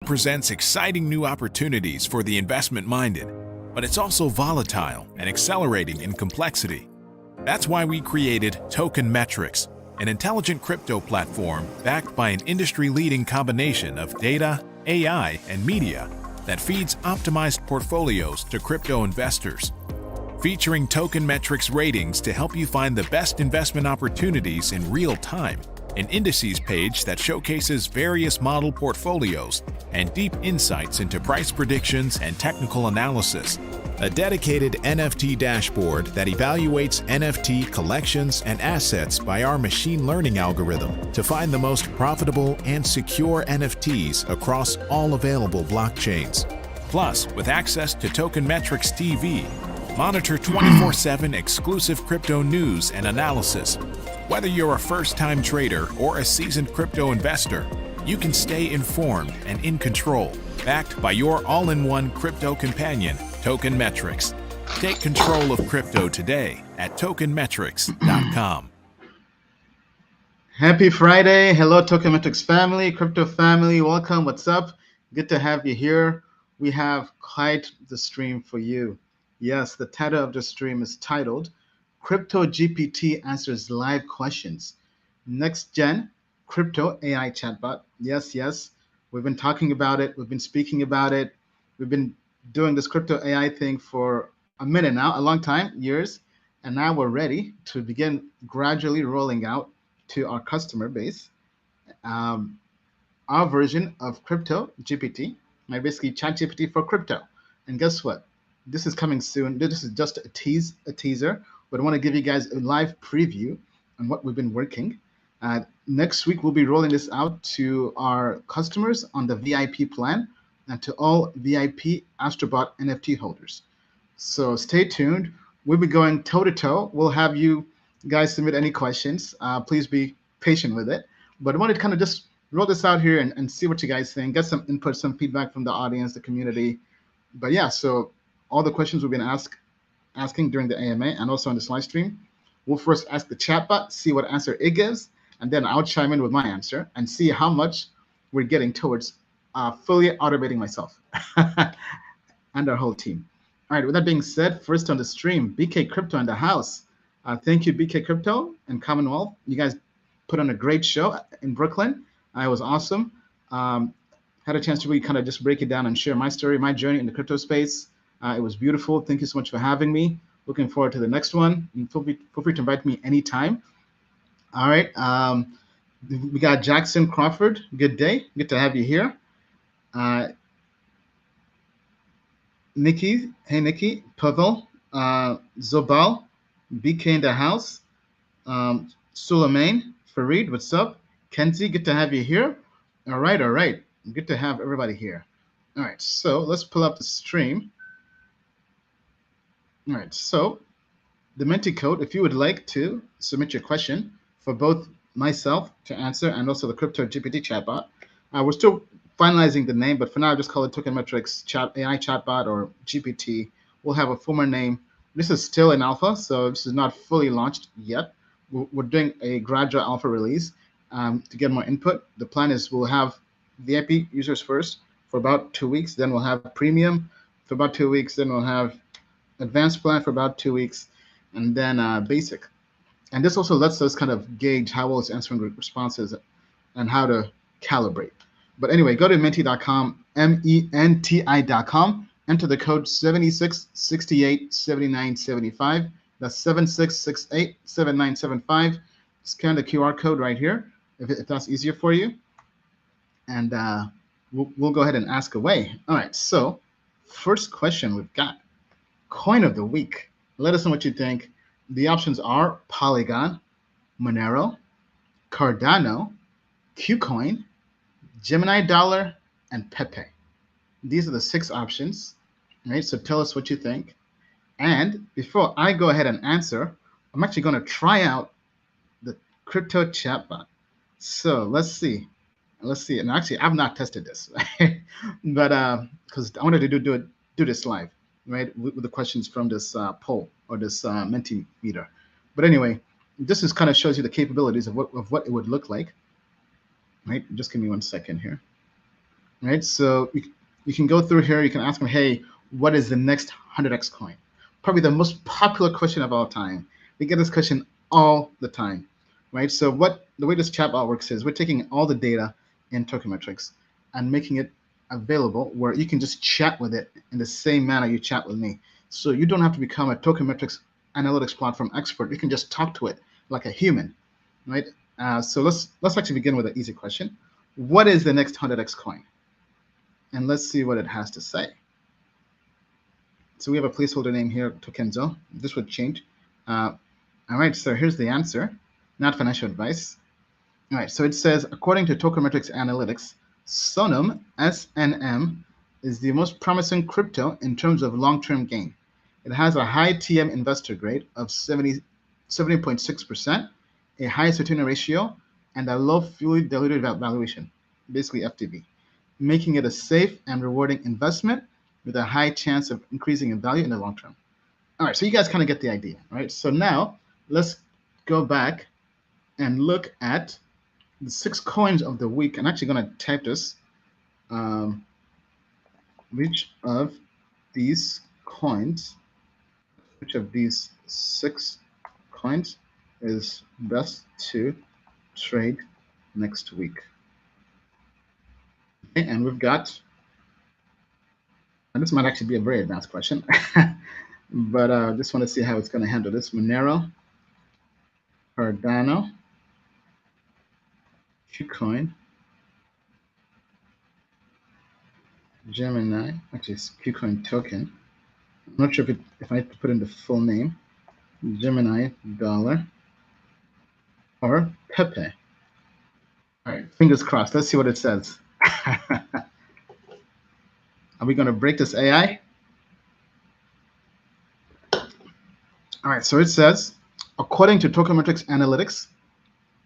presents exciting new opportunities for the investment-minded, but it's also volatile and accelerating in complexity. That's why we created Token Metrics, an intelligent crypto platform backed by an industry-leading combination of data, AI, and media that feeds optimized portfolios to crypto investors. Featuring Token Metrics ratings to help you find the best investment opportunities in real time, an indices page that showcases various model portfolios, and deep insights into price predictions and technical analysis. A dedicated NFT dashboard that evaluates NFT collections and assets by our machine learning algorithm to find the most profitable and secure NFTs across all available blockchains. Plus, with access to Token Metrics TV, monitor 24/7 exclusive crypto news and analysis. Whether you're a first-time trader or a seasoned crypto investor, you can stay informed and in control, backed by your all-in-one crypto companion, Token Metrics. Take control of crypto today at tokenmetrics.com. Happy Friday. Hello, Token Metrics family, crypto family. Welcome. What's up? Good to have you here. We have quite the stream for you. Yes, the title of the stream is titled Crypto GPT Answers Live Questions. Next Gen Crypto AI Chatbot. Yes. We've been talking about it. We've been speaking about it. We've been doing this crypto AI thing for a minute now, a long time, years. And now we're ready to begin gradually rolling out to our customer base our version of Crypto GPT, basically ChatGPT for crypto. And guess what? This is coming soon. This is just a teaser, but I want to give you guys a live preview on what we've been working. Next week, we'll be rolling this out to our customers on the VIP plan and to all VIP Astrobot NFT holders. So stay tuned. We'll be going toe-to-toe. We'll have you guys submit any questions. Please be patient with it. But I wanted to kind of just roll this out here and see what you guys think, get some input, some feedback from the audience, the community. But yeah, so all the questions we've been asking during the AMA and also on this live stream, we'll first ask the chatbot, see what answer it gives, and then I'll chime in with my answer and see how much we're getting towards fully automating myself and our whole team. All right, with that being said, first on the stream, BK Crypto in the house. Thank you, BK Crypto and Commonwealth. You guys put on a great show in Brooklyn. It was awesome. Had a chance to really kind of just break it down and share my story, my journey in the crypto space. It was beautiful. Thank you so much for having me. Looking forward to the next one. And feel free to invite me anytime. All right. We got Jackson Crawford. Good day. Good to have you here. Nikki. Hey, Nikki. Pavel. Zobal. BK in the house. Suleiman. Farid. What's up? Kenzie. Good to have you here. All right. Good to have everybody here. All right. So let's pull up the stream. All right, so the Menti code, if you would like to submit your question for both myself to answer and also the Crypto GPT chatbot, we're still finalizing the name, but for now, I'll just call it Token Metrics AI chatbot or GPT. We'll have a former name. This is still in alpha, so this is not fully launched yet. We're doing a gradual alpha release to get more input. The plan is we'll have VIP users first for about 2 weeks, then we'll have premium for about 2 weeks, then we'll have advanced plan for about 2 weeks, and then basic. And this also lets us kind of gauge how well it's answering responses and how to calibrate. But anyway, go to menti.com, MENTI.com, enter the code 76687975. That's 76687975. Scan the QR code right here, if that's easier for you. And we'll go ahead and ask away. All right, so first question we've got. Coin of the week. Let us know what you think. The options are Polygon, Monero, Cardano, KuCoin, Gemini Dollar, and Pepe. These are the 6 options. All right, so tell us what you think. And before I go ahead and answer, I'm actually going to try out the crypto chatbot. So let's see. And actually, I've not tested this, right? But because I wanted to do this live. Right, with the questions from this poll or this Mentimeter. But anyway, this is kind of shows you the capabilities of what it would look like. Right, just give me 1 second here. right? So you can go through here. You can ask them, hey, what is the next 100x coin? Probably the most popular question of all time. We get this question all the time, right? So the way this chatbot works is we're taking all the data in Tokenmetrics and making it available where you can just chat with it in the same manner you chat with me. So you don't have to become a Tokenmetrics analytics platform expert. You can just talk to it like a human, right? So let's actually begin with an easy question. What is the next 100x coin? And let's see what it has to say. So we have a placeholder name here, Tokenzo. This would change. All right, so here's the answer, not financial advice. All right, so it says, according to Tokenmetrics Analytics, Sonum, SNM, is the most promising crypto in terms of long-term gain. It has a high TM investor grade of 70.6%, a high certainty ratio, and a low fully diluted valuation, basically FTV, making it a safe and rewarding investment with a high chance of increasing in value in the long term. All right, so you guys kind of get the idea, right? So now let's go back and look at the 6 coins of the week. I'm actually going to type this. Which of these coins, which of these 6 coins is best to trade next week? Okay, and we've got, and this might actually be a very advanced question, but I just want to see how it's going to handle this. Monero, Cardano, KuCoin, Gemini, actually it's KuCoin token. I'm not sure if I have to put in the full name, Gemini dollar, or Pepe. All right, fingers crossed. Let's see what it says. Are we going to break this AI? All right, so it says, according to Tokenmetrics Analytics,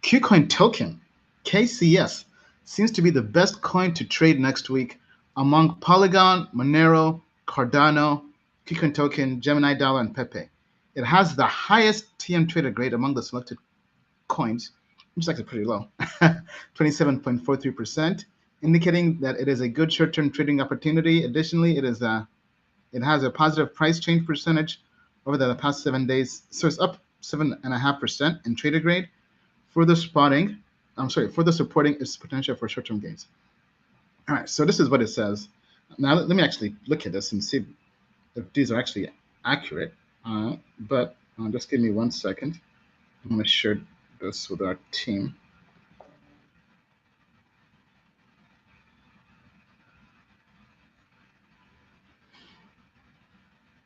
KuCoin token, KCS, seems to be the best coin to trade next week among Polygon, Monero, Cardano, KuCoin token, Gemini dollar, and Pepe. It has the highest TM trader grade among the selected coins, which is actually pretty low, 27.43%, indicating that it is a good short-term trading opportunity. Additionally, it has a positive price change percentage over the past 7 days, so it's up 7.5% in trader grade, further supporting its potential for short-term gains. All right, so this is what it says. Now let me actually look at this and see if these are actually accurate. But just give me 1 second. I'm going to share this with our team.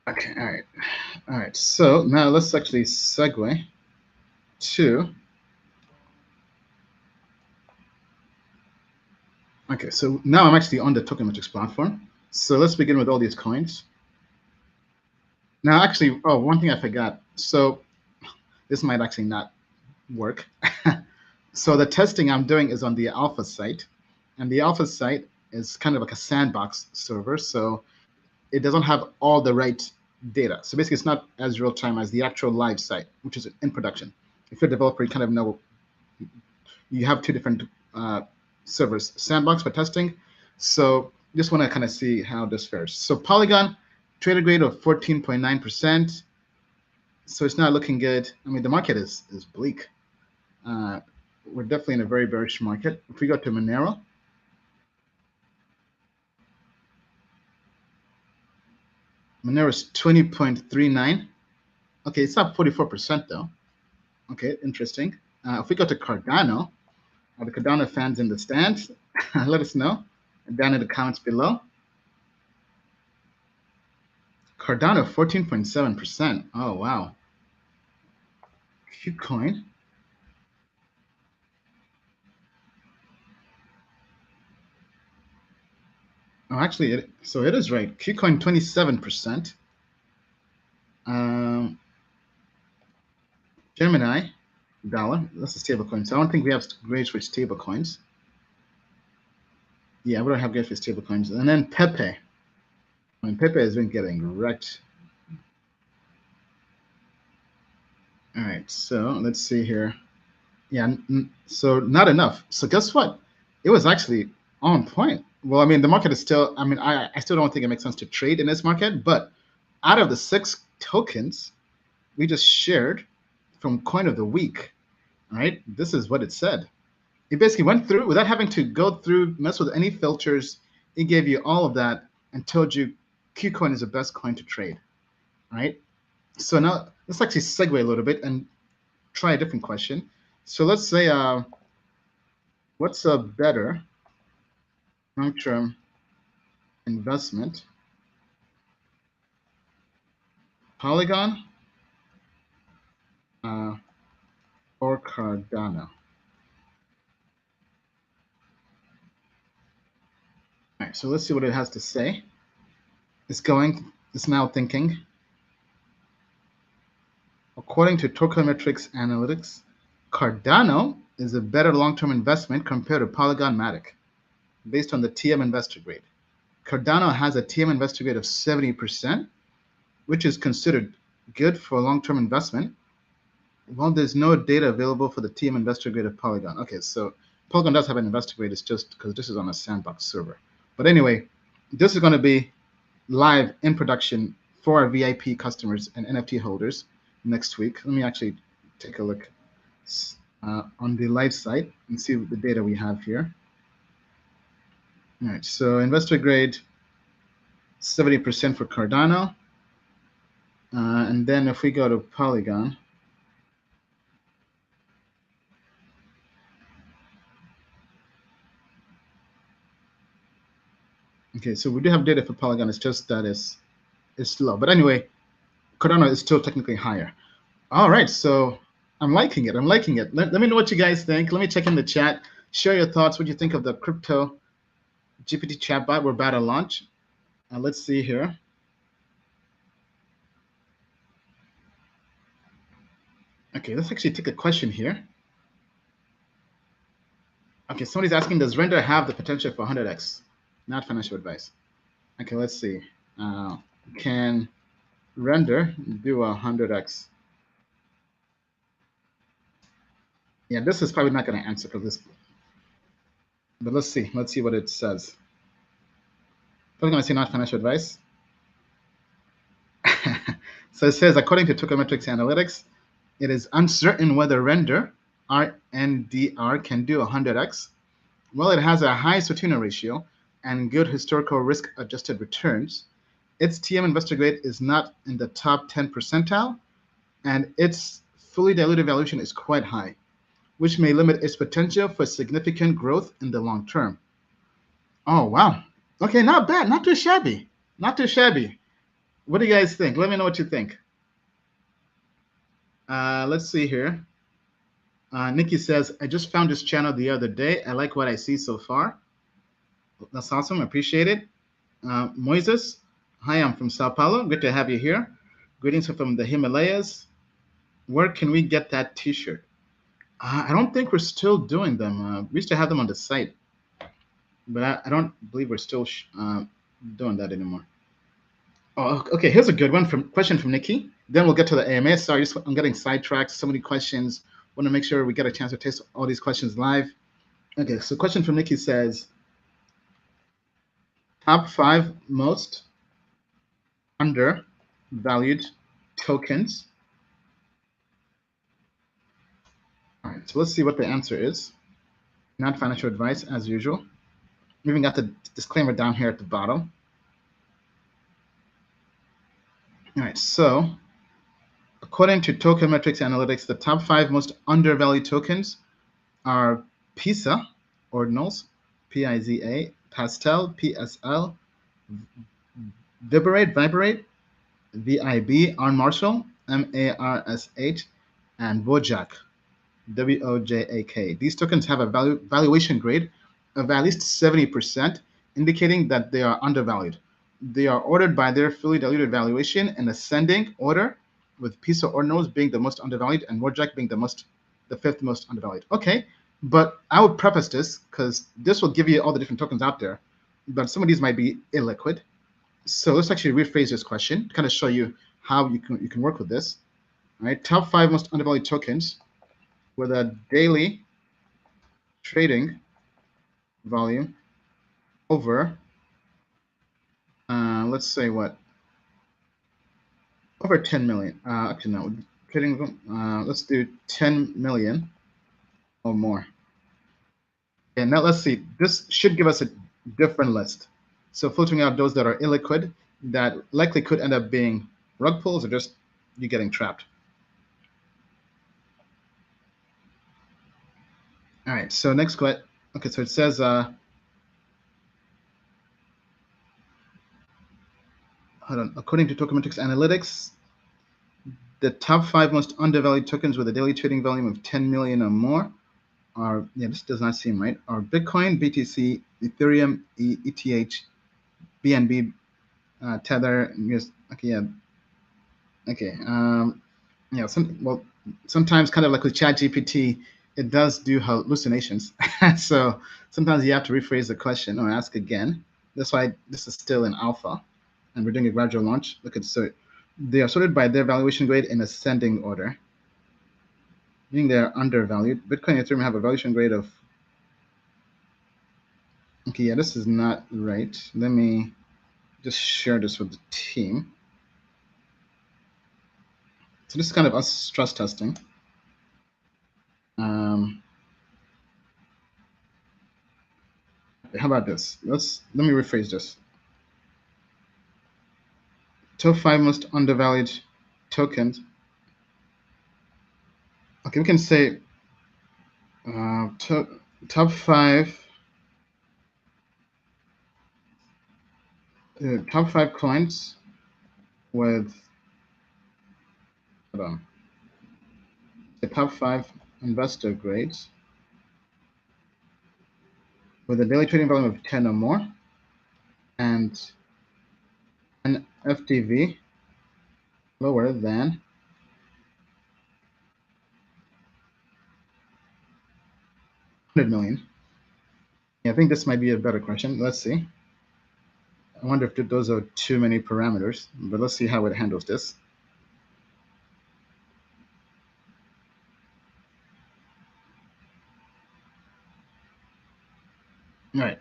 Okay, all right. So now let's actually segue to. Okay, so now I'm actually on the Tokenmetrics platform. So let's begin with all these coins. Now, actually, one thing I forgot. So this might actually not work. So the testing I'm doing is on the alpha site, and the alpha site is kind of like a sandbox server. So it doesn't have all the right data. So basically, it's not as real time as the actual live site, which is in production. If you're a developer, you kind of know you have 2 different servers, sandbox for testing. So just want to kind of see how this fares. So Polygon, trader grade of 14.9%. So it's not looking good. I mean, the market is bleak. We're definitely in a very bearish market. If we go to Monero, Monero is 20.39. Okay, it's up 44% though. Okay, interesting. If we go to Cardano, are the Cardano fans in the stands? Let us know down in the comments below. Cardano 14.7%. Oh wow. KuCoin. Oh, actually, so it is right. KuCoin 27%. Gemini dollar. That's a stable coin. So I don't think we have grades for stable coins. Yeah, we don't have grades for stable coins. And then Pepe. I mean, Pepe has been getting wrecked. All right, so let's see here. Yeah, so not enough. So guess what? It was actually on point. Well, I mean, the market is still, I mean, I still don't think it makes sense to trade in this market, but out of the 6 tokens we just shared from Coin of the Week, right? This is what it said. It basically went through without having to go through, mess with any filters. It gave you all of that and told you KuCoin is the best coin to trade, right? So now let's actually segue a little bit and try a different question. So let's say, what's a better long-term investment, Polygon or Cardano? All right, so let's see what it has to say. It's now thinking. According to Tokenmetrics Analytics, Cardano is a better long-term investment compared to Polygon Matic, based on the TM investor grade. Cardano has a TM investor grade of 70%, which is considered good for a long-term investment. Well, there's no data available for the TM investor grade of Polygon. Okay, so Polygon does have an investor grade. It's just because this is on a sandbox server. But anyway, this is going to be live in production for our VIP customers and NFT holders next week. Let me actually take a look on the live site and see the data we have here. All right, so investor grade 70% for Cardano. And then if we go to Polygon, okay, so we do have data for Polygon. It's just that it's low. But anyway, Cardano is still technically higher. All right, so I'm liking it. I'm liking it. Let me know what you guys think. Let me check in the chat. Share your thoughts. What do you think of the crypto GPT chatbot we're about to launch? Let's see here. Okay, let's actually take a question here. Okay, somebody's asking, does render have the potential for 100x? Not financial advice. Okay, let's see. Can render do 100x? Yeah, this is probably not going to answer for this. But let's see. Let's see what it says. Probably going to say not financial advice. So it says, according to Tokenmetrics Analytics, it is uncertain whether render, RNDR, can do 100x. Well, it has a high Sortino ratio and good historical risk-adjusted returns. Its TM investor grade is not in the top 10 percentile, and its fully diluted valuation is quite high, which may limit its potential for significant growth in the long term. Oh, wow. Okay, not bad. Not too shabby. Not too shabby. What do you guys think? Let me know what you think. Let's see here. Nikki says, I just found this channel the other day. I like what I see so far. That's awesome. I appreciate it. Moises, hi, I'm from Sao Paulo. Good to have you here. Greetings from the Himalayas. Where can we get that t-shirt? I don't think we're still doing them. We used to have them on the site, but I don't believe we're still doing that anymore. Oh, okay. Here's a good one question from Nikki. Then we'll get to the AMA. Sorry, I'm getting sidetracked. So many questions. Want to make sure we get a chance to taste all these questions live. Okay, so question from Nikki says, top 5 most undervalued tokens. All right, so let's see what the answer is. Not financial advice, as usual. We even got the disclaimer down here at the bottom. All right, so according to Tokenmetrics Analytics, the top 5 most undervalued tokens are PISA, Ordinals, PIZA, Pastel, PSL, Vibrate, VIB, ARN Marshall, MARSH, and Wojak, WOJAK. These tokens have a valuation grade of at least 70%, indicating that they are undervalued. They are ordered by their fully diluted valuation in ascending order, with PISA Ordinals being the most undervalued and Wojak being the 5th most undervalued. Okay, but I would preface this because this will give you all the different tokens out there, but some of these might be illiquid. So let's actually rephrase this question to kind of show you how you can work with this. All right, top 5 most undervalued tokens with a daily trading volume over, let's say what? Over 10 million. Actually, no, trading, let's do 10 million or more. And now let's see, this should give us a different list. So filtering out those that are illiquid, that likely could end up being rug pulls or just you getting trapped. All right, so next question. Okay, so it says, hold on, according to Tokenomics Analytics, the top 5 most undervalued tokens with a daily trading volume of 10 million or more are, yeah, this does not seem right, are Bitcoin, BTC, Ethereum, ETH, BNB, Tether, US, okay, yeah, okay. Yeah, sometimes kind of like with ChatGPT, it does do hallucinations. So sometimes you have to rephrase the question or ask again. That's why this is still in alpha, and we're doing a gradual launch. Look at, so they are sorted by their valuation grade in ascending order, meaning they are undervalued. Bitcoin and Ethereum have a valuation grade of, okay, yeah, this is not right. Let me just share this with the team. So this is kind of us stress testing. Um, how about this? Let me rephrase this. Top 5 most undervalued tokens. Okay, we can say top 5 top 5 coins with, hold on, the top 5 investor grades with a daily trading volume of 10 or more and an FTV lower than 100 million. Yeah, I think this might be a better question. Let's see. I wonder if those are too many parameters, but let's see how it handles this. All right.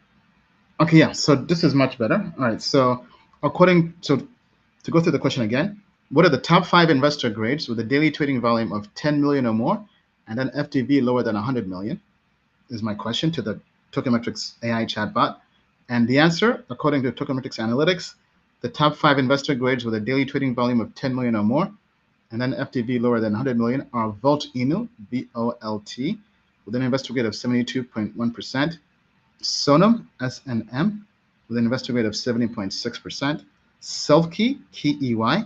Okay, yeah, so this is much better. All right, so to go through the question again, what are the top 5 investor grades with a daily trading volume of 10 million or more and an FTV lower than 100 million? Is my question to the Tokenomics AI chatbot. And the answer, according to Tokenomics Analytics, the top 5 investor grades with a daily trading volume of 10 million or more and then FTV lower than 100 million are Volt Inu, VOLT, with an investor grade of 72.1%, Sonum, SNM, with an investor grade of 70.6%, Selfkey, KEY,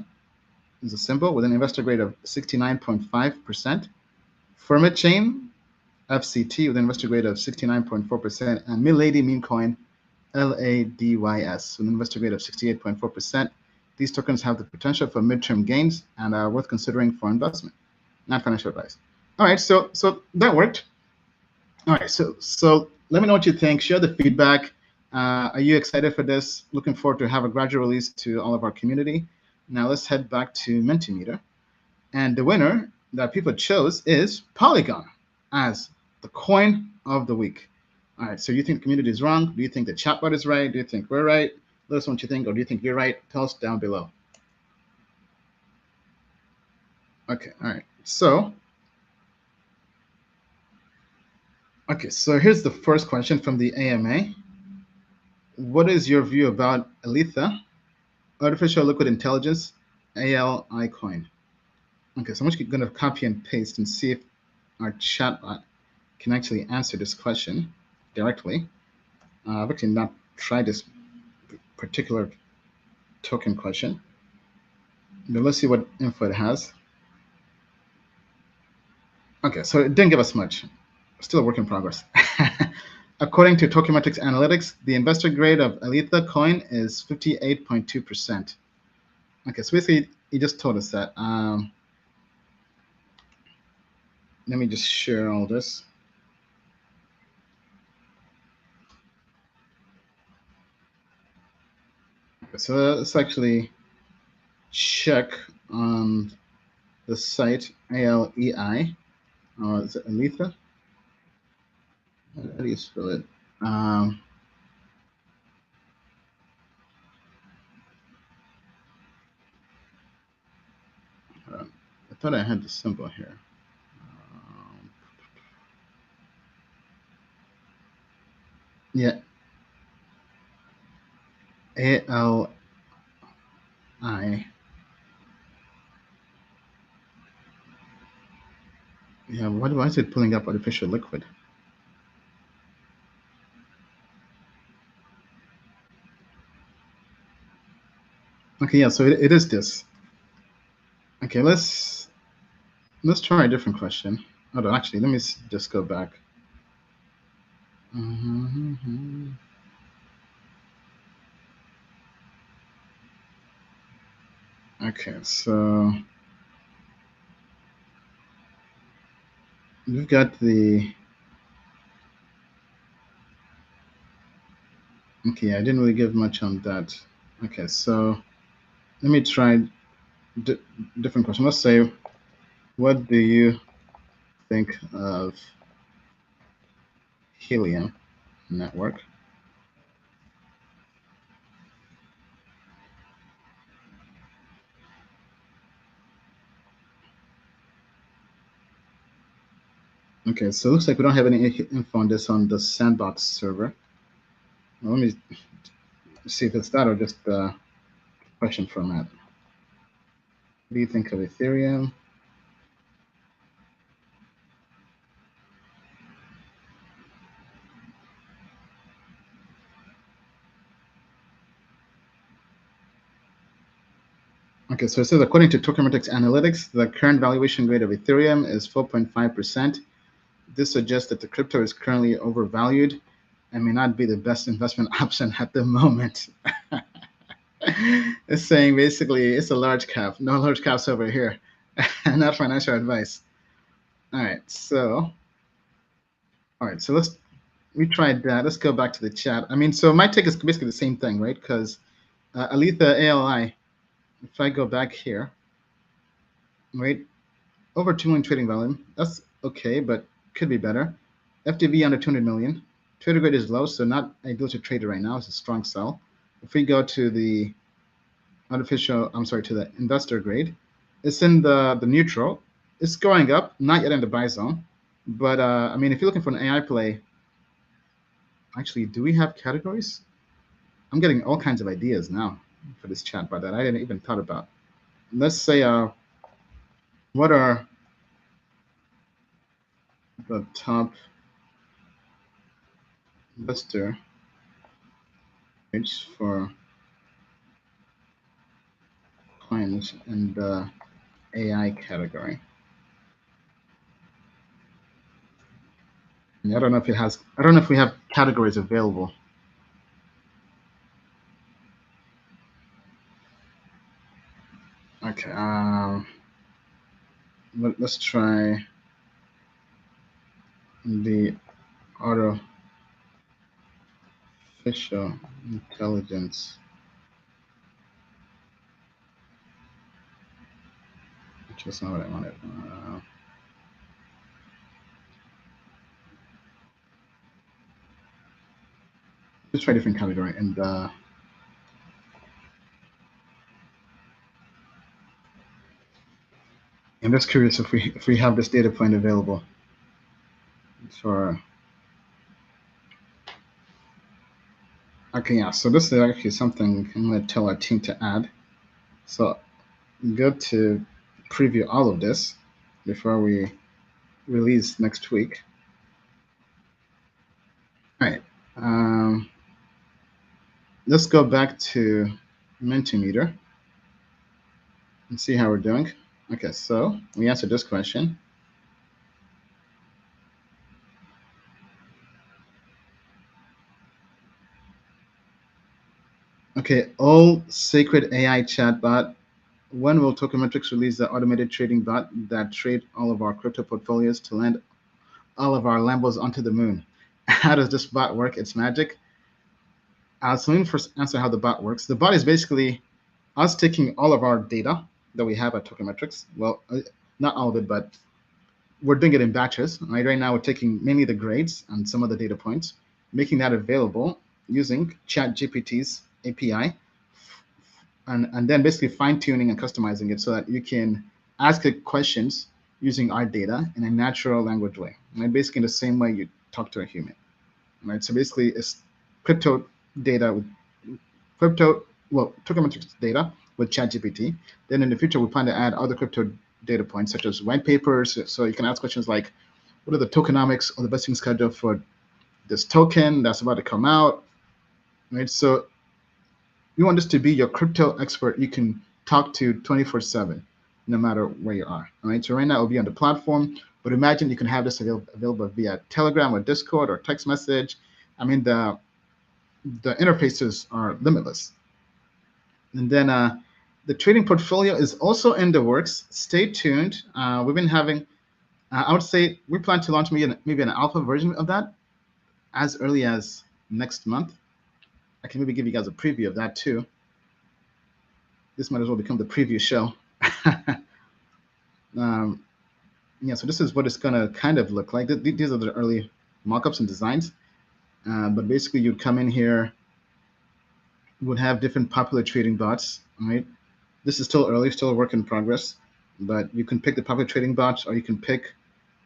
is a symbol with an investor grade of 69.5%, Firmachain, FCT, with an investor grade of 69.4%, and Milady Meme Coin, LADYS, with an investor grade of 68.4%. These tokens have the potential for midterm gains and are worth considering for investment, not financial advice. All right, so that worked. All right, so let me know what you think. Share the feedback. Are you excited for this? Looking forward to have a gradual release to all of our community. Now let's head back to Mentimeter. And the winner that people chose is Polygon as the coin of the week. All right, so you think the community is wrong? Do you think the chatbot is right? Do you think we're right? Let us know what you think, or do you think you're right? Tell us down below. Okay, all right. So here's the first question from the AMA. What is your view about Aletha, Artificial Liquid Intelligence, ALI coin? Okay, so I'm just going to copy and paste and see if our chatbot can actually answer this question directly. I've actually not tried this particular token question, but let's see what info it has. Okay, so it didn't give us much. Still a work in progress. According to Tokenomics Analytics, the investor grade of Aletha coin is 58.2%. Okay, so basically, he just told us that. Let me just share all this. Okay, so let's actually check on the site ALEI. Is it Aletha? How do you spell it? thought I had the symbol here. Yeah, ALI. Yeah, why is it pulling up artificial liquid? Okay, yeah, so it is this. Okay, let's try a different question. Hold on, actually, let me just go back. Okay, so we've got the. Okay, I didn't really give much on that. Okay, so let me try different question. Let's say, what do you think of helium network? Okay, so it looks like we don't have any info on this on the sandbox server. Well, let me see if it's that or just the question format. What do you think of Ethereum? Okay, so it says according to Tokenomics Analytics, the current valuation rate of Ethereum is 4.5%. This suggests that the crypto is currently overvalued and may not be the best investment option at the moment. It's saying basically it's a large cap. No large caps over here. Not financial advice. All right, so let's we tried that. Let's go back to the chat. I mean, so my take is basically the same thing, right? Because Aletha ALI, if I go back here, right, over 2 million trading volume. That's okay, but could be better. FTV under 200 million. Trader grade is low, so not ideal to trade it right now. It's a strong sell. If we go to the to the investor grade, it's in the neutral. It's going up, not yet in the buy zone. But I mean, if you're looking for an AI play, actually, do we have categories? I'm getting all kinds of ideas now for this chatbot that I didn't even thought about. Let's say, what are the top investor grades for coins in the AI category? I don't know if it has. I don't know if we have categories available. Okay. Let's try the artificial intelligence, which is not what I wanted. Let's try a different category, and I'm just curious if we have this data point available for. Okay, yeah. So this is actually something I'm going to tell our team to add. So go to preview all of this before we release next week. All right. Let's go back to Mentimeter and see how we're doing. Okay, so we answered this question. Okay, all sacred AI chatbot. When will Tokenomics release the automated trading bot that trade all of our crypto portfolios to land all of our Lambos onto the moon? How does this bot work? It's magic. So let me first answer how the bot works. The bot is basically us taking all of our data that we have at Tokenomics. Well, not all of it, but we're doing it in batches. Right now, we're taking mainly the grades and some of the data points, making that available using ChatGPT's API, and then basically fine tuning and customizing it so that you can ask it questions using our data in a natural language way, right? Basically in the same way you talk to a human, right? So basically it's crypto data with tokenmetrics data with ChatGPT. Then in the future, we plan to add other crypto data points such as white papers. So you can ask questions like, what are the tokenomics or the vesting schedule for this token that's about to come out, right? So you want this to be your crypto expert you can talk to 24/7, no matter where you are, all right? So right now it will be on the platform, but imagine you can have this available via Telegram or Discord or text message. I mean, the interfaces are limitless. And then the trading portfolio is also in the works. Stay tuned. We've been having, I would say, we plan to launch maybe an alpha version of that as early as next month. I can maybe give you guys a preview of that too. This might as well become the preview show. Yeah, so this is what it's going to kind of look like. These are the early mockups and designs. But basically, you'd come in here, would have different popular trading bots, right? This is still early, still a work in progress, but you can pick the popular trading bots or you can pick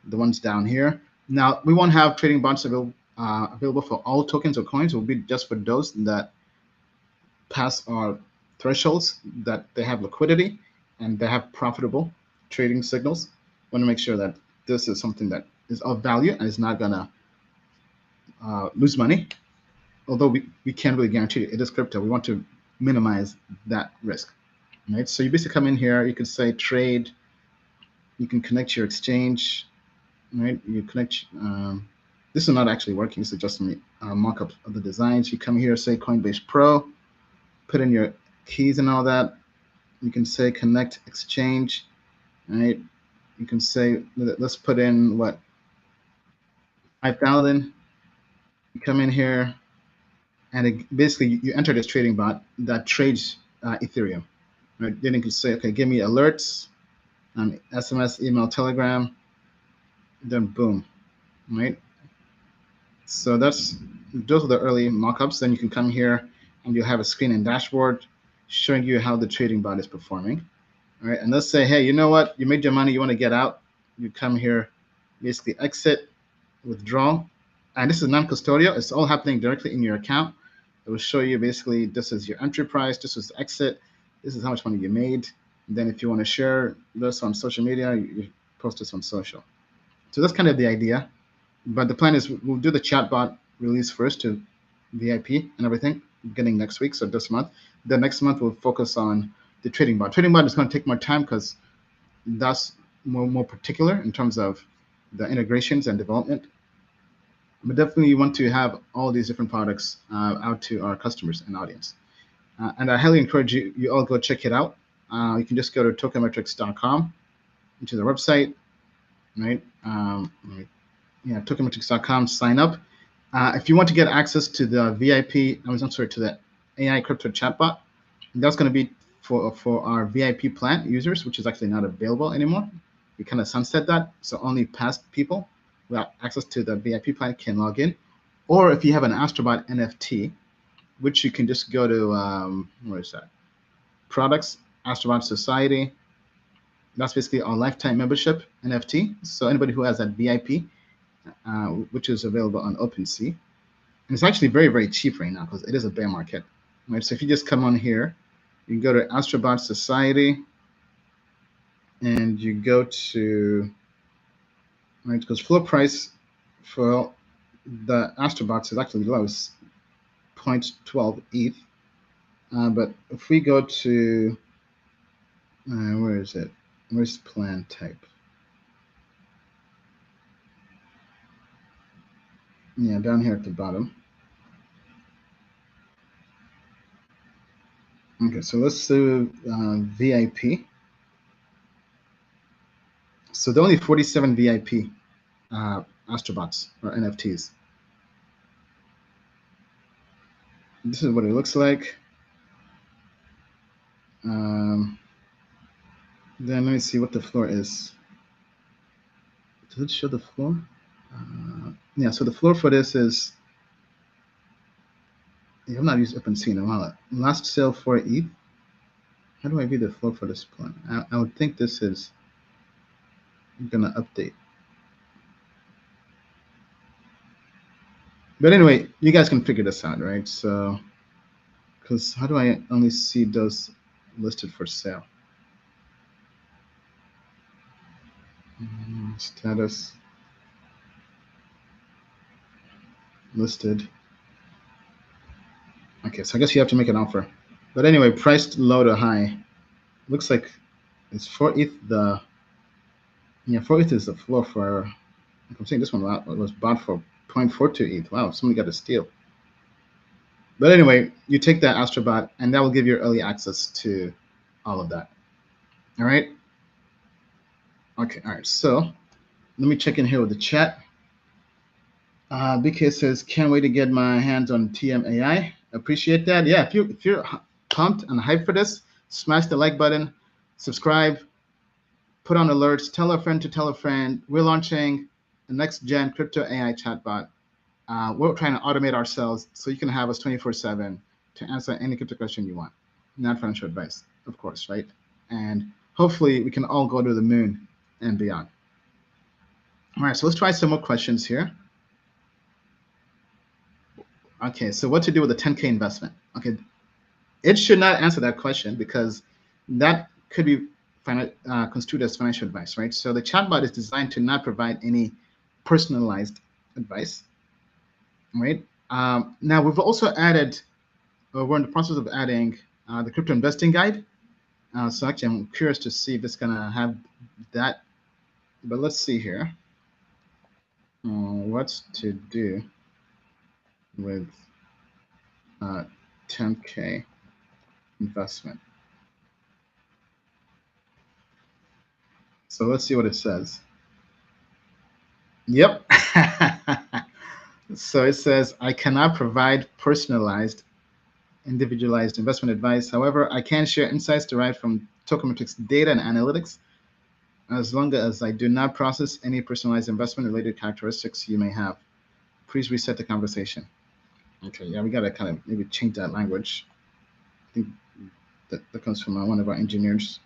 the ones down here. Now, we won't have trading bots available for all tokens or coins. It will be just for those that pass our thresholds, that they have liquidity and they have profitable trading signals. Want to make sure that this is something that is of value and is not gonna lose money. Although we can't really guarantee it is crypto, we want to minimize that risk. Right? So you basically come in here, you can say trade, you can connect your exchange, right? You connect, this is not actually working, this is just a mock-up of the designs. You come here, say Coinbase Pro, put in your keys and all that. You can say connect exchange, right? You can say, let's put in what, 5,000. You come in here, and basically you enter this trading bot that trades Ethereum. Right? Then you can say, okay, give me alerts, SMS, email, Telegram, then boom, right? So those are the early mockups. Then you can come here and you'll have a screen and dashboard showing you how the trading bot is performing. All right, and let's say, hey, you know what? You made your money, you want to get out. You come here, basically exit, withdraw, and this is non-custodial. It's all happening directly in your account. It will show you basically this is your entry price, this is exit, this is how much money you made. And then if you want to share this on social media, you post this on social. So that's kind of the idea. But the plan is we'll do the chatbot release first to VIP and everything beginning next week, so this month. Then next month we'll focus on the trading bot. Trading bot is going to take more time because that's more particular in terms of the integrations and development. But definitely you want to have all these different products out to our customers and audience. And I highly encourage you all go check it out. You can just go to tokenmetrics.com, into the website, right? Yeah, tokenmetrics.com, sign up. If you want to get access to the VIP, I'm sorry, to the AI crypto chatbot, that's going to be for our VIP plan users, which is actually not available anymore. We kind of sunset that, so only past people who have access to the VIP plan can log in. Or if you have an Astrobot NFT, which you can just go to, where is that? Products, Astrobot Society. That's basically our lifetime membership NFT. So anybody who has that VIP, which is available on OpenSea. And it's actually very, very cheap right now because it is a bear market. Right? So if you just come on here, you go to Astrobot Society, and you go to, right, because floor price for the Astrobots is actually low, it's 0.12 ETH. But if we go to, where is it? Where's plan type? Yeah, down here at the bottom. Okay, so let's do VIP. So there are only 47 VIP Astrobots or NFTs. This is what it looks like. Then let me see what the floor is. Does it show the floor? Yeah, so the floor for this is, yeah, I've not used OpenSea in a while. Last sale for ETH. How do I view the floor for this plan? I would think this is I'm gonna update. But anyway, you guys can figure this out, right? So, because how do I only see those listed for sale? Status listed. Okay, so I guess you have to make an offer. But anyway, priced low to high. Looks like it's 4 ETH. The 4 ETH is the floor for. I'm saying this one was bought for 0.42 ETH. Wow, somebody got a steal. But anyway, you take that Astrobot, and that will give you early access to all of that. All right. Okay. All right. So let me check in here with the chat. BK says, "Can't wait to get my hands on TMAI. Appreciate that. Yeah. If you're pumped and hyped for this, smash the like button, subscribe, put on alerts, tell a friend to tell a friend. We're launching the next gen crypto AI chatbot. We're trying to automate ourselves so you can have us 24/7 to answer any crypto question you want. Not financial advice, of course, right? And hopefully we can all go to the moon and beyond. All right, so let's try some more questions here. Okay, so what to do with a 10K investment? Okay, it should not answer that question because that could be construed as financial advice, right? So the chatbot is designed to not provide any personalized advice, right? Now we've also added, we're in the process of adding the crypto investing guide. So actually, I'm curious to see if it's gonna have that. But let's see here. What to do with 10K investment? So let's see what it says. Yep. So it says, I cannot provide personalized, individualized investment advice. However, I can share insights derived from tokenomics data and analytics, as long as I do not process any personalized investment related characteristics you may have. Please reset the conversation. Okay, yeah, we gotta kind of maybe change that language. I think that comes from one of our engineers.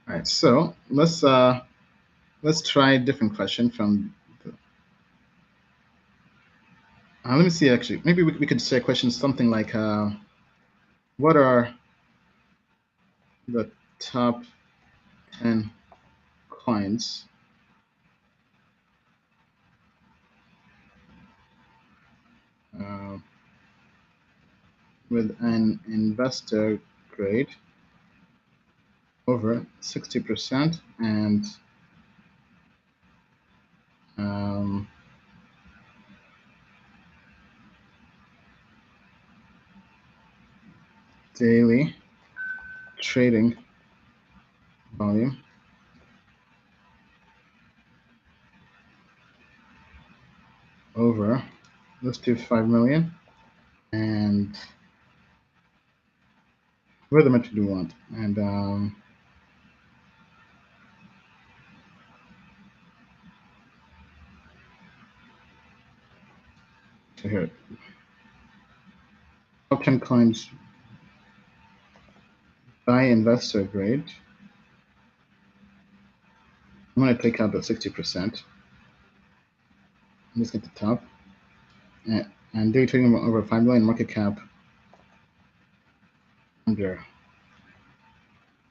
All right, so let's try a different question from. Let me see. Actually, maybe we could say a question something like, what are the top 10 coins uh, with an investor grade over 60% and daily trading volume over, let's do 5 million, and where the metric do we want? And so here, top 10 coins by investor grade. I'm going to take out the 60%. Let's get the top. And day trading over 5 million, market cap under.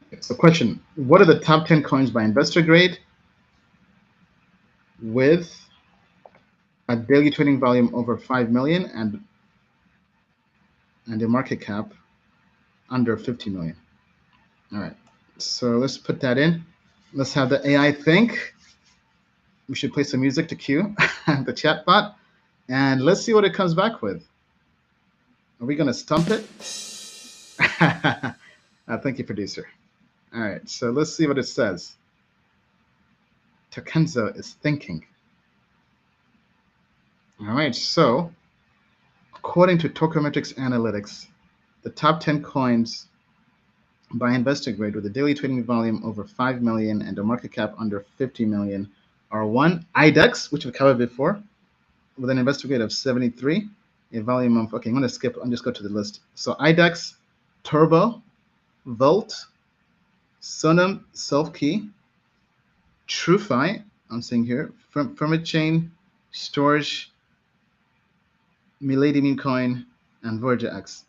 Okay, so question, what are the top 10 coins by investor grade with a daily trading volume over 5 million and a market cap under 50 million? All right, so let's put that in. Let's have the AI think. We should play some music to cue the chatbot, and let's see what it comes back with. Are we going to stump it? Thank you, producer. All right, so let's see what it says. Takenzo is thinking. All right, so according to Tokenomics Analytics, the top 10 coins by investor grade with a daily trading volume over 5 million and a market cap under 50 million are one, IDEX, which we've covered before, with an investor grade of 73, a volume of, okay, I'm going to skip and just go to the list. So IDEX, Turbo, Volt, Sonam Self-Key, TrueFi, I'm saying here, from a chain, Storage, Milady Meme Coin, and Voyager X.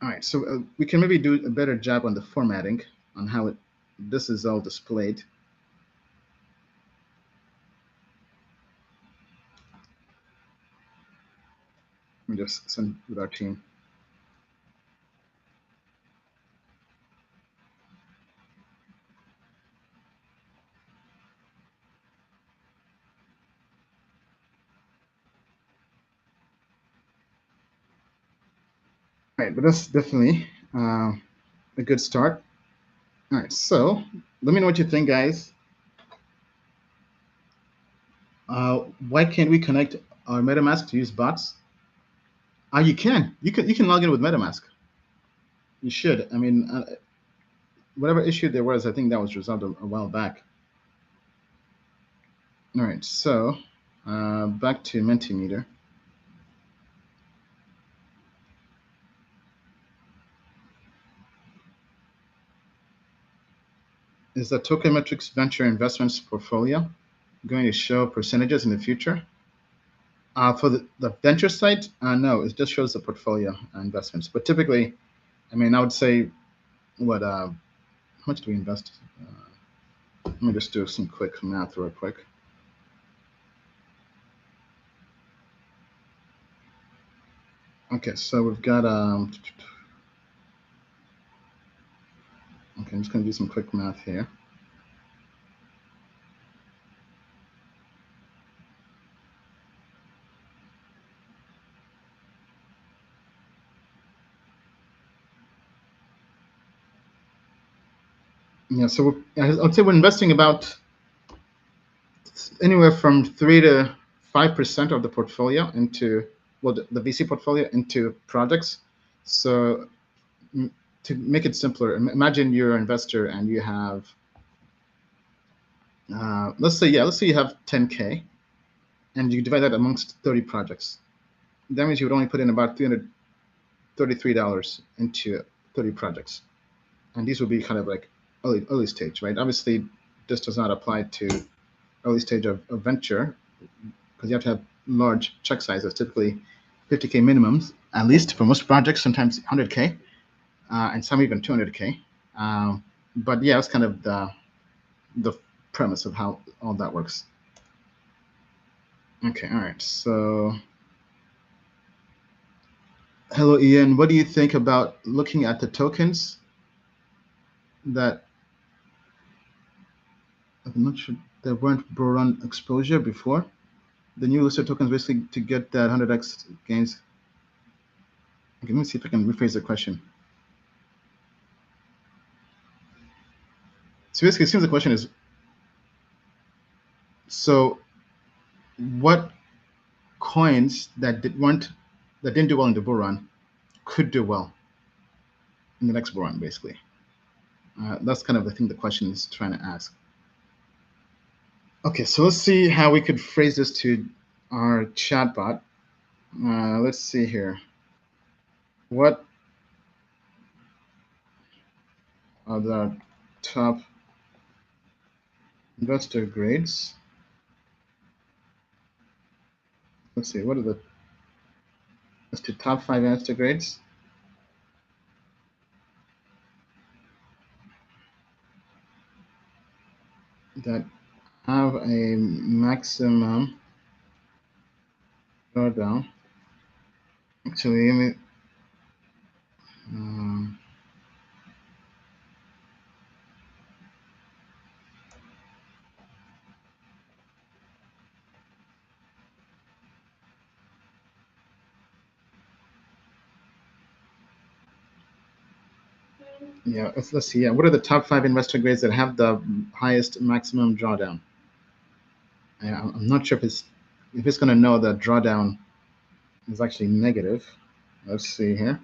All right, so we can maybe do a better job on the formatting on how this is all displayed. Let me just send with our team. All right, but that's definitely a good start. All right, so let me know what you think, guys. Why can't we connect our MetaMask to use bots? You can. You can log in with MetaMask. You should. I mean, whatever issue there was, I think that was resolved a while back. All right, so back to Mentimeter. Is the Tokenmetrics Venture Investments portfolio going to show percentages in the future? For the venture side, no, it just shows the portfolio investments. But typically, I mean, I would say, how much do we invest? Let me just do some quick math real quick. Okay, so we've got, okay, I'm just going to do some quick math here. Yeah, so I'd say we're investing about anywhere from 3 to 5% of the portfolio into, well, the VC portfolio into projects. So to make it simpler, imagine you're an investor and you have, let's say you have 10K and you divide that amongst 30 projects. That means you would only put in about $333 into 30 projects. And these would be kind of like early stage, right? Obviously, this does not apply to early stage of venture because you have to have large check sizes, typically 50K minimums, at least for most projects, sometimes 100K, and some even 200K. But yeah, that's kind of the premise of how all that works. Okay, all right. So, hello, Ian. What do you think about looking at the tokens that I'm not sure there weren't Boron exposure before? The new listed tokens basically to get that 100x gains. Okay, let me see if I can rephrase the question. So basically, it seems the question is, so what coins that didn't do well in the bull run could do well in the next bull run, basically. That's kind of I think the question is trying to ask. Okay, so let's see how we could phrase this to our chatbot. Let's see here. What are the top investor grades? Let's see, what are the top 5 investor grades? That have a maximum drawdown. Actually, let me. Yeah, let's see. Yeah, what are the top 5 investor grades that have the highest maximum drawdown? I'm not sure if it's going to know that drawdown is actually negative. Let's see here.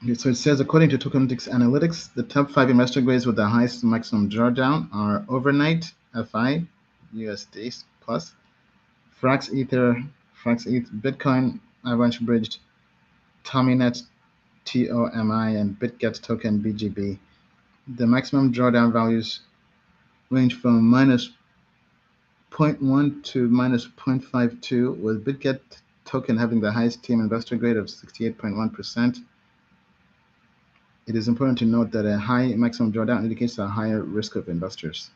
Okay, so it says, according to Tokenomics Analytics, the top 5 investor grades with the highest maximum drawdown are Overnight, FI, USD plus, Frax Ether, Frax ETH, Bitcoin, Avalanche Bridged, Tominet TOMI and BitGet token BGB. The maximum drawdown values range from minus 0.1 to minus 0.52, with BitGet token having the highest team investor grade of 68.1%. It is important to note that a high maximum drawdown indicates a higher risk of investors.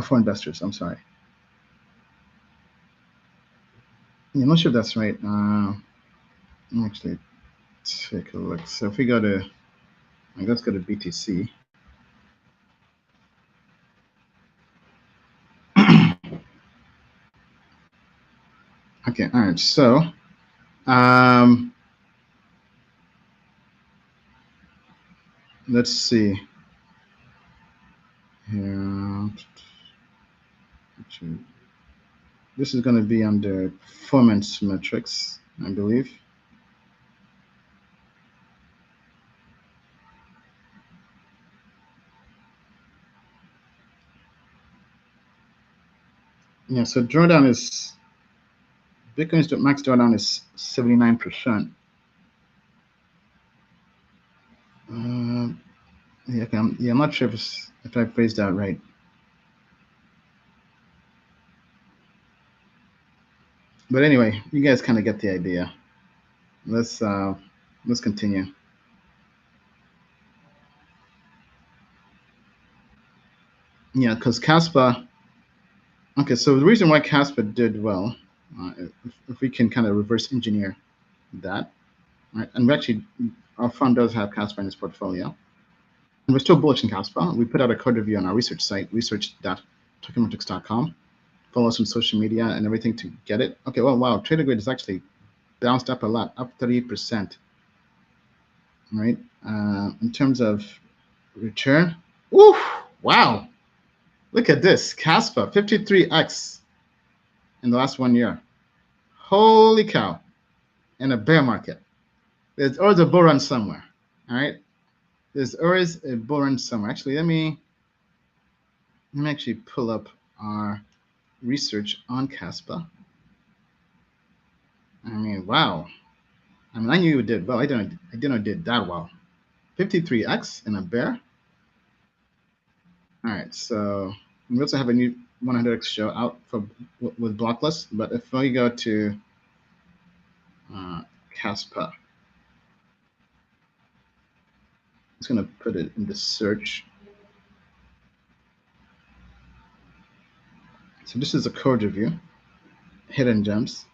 For investors, I'm sorry. I'm not sure if that's right. Actually, take a look. So if we go to, let's go to BTC. Okay, all right. So, let's see. Here, this is going to be under performance metrics, I believe. Yeah, so drawdown is Bitcoin's max drawdown is 79%. Yeah, okay, I'm not sure if I phrased that right. But anyway, you guys kind of get the idea. Let's continue. Yeah, because Caspa. Okay, so the reason why Caspa did well, if we can kind of reverse engineer that, right? And we actually, our fund does have Caspa in its portfolio, and we're still bullish in Caspa. We put out a code review on our research site, research.tokenmetrics.com. Follow us on social media and everything to get it. Okay, well, wow, trader grade is actually bounced up a lot, up 38%. Right? In terms of return, woo, wow, look at this, Caspa, 53x in the last 1 year. Holy cow! In a bear market, there's always a bull run somewhere. All right, there's always a bull run somewhere. Actually, let me actually pull up our research on Caspa. I mean, wow. I mean, I knew you did well. I didn't did that well. 53x in a bear. All right, so we also have a new 100x show out for with Blocklist. But if we go to Caspa, it's going to put it in the search. So this is a code review, hidden gems.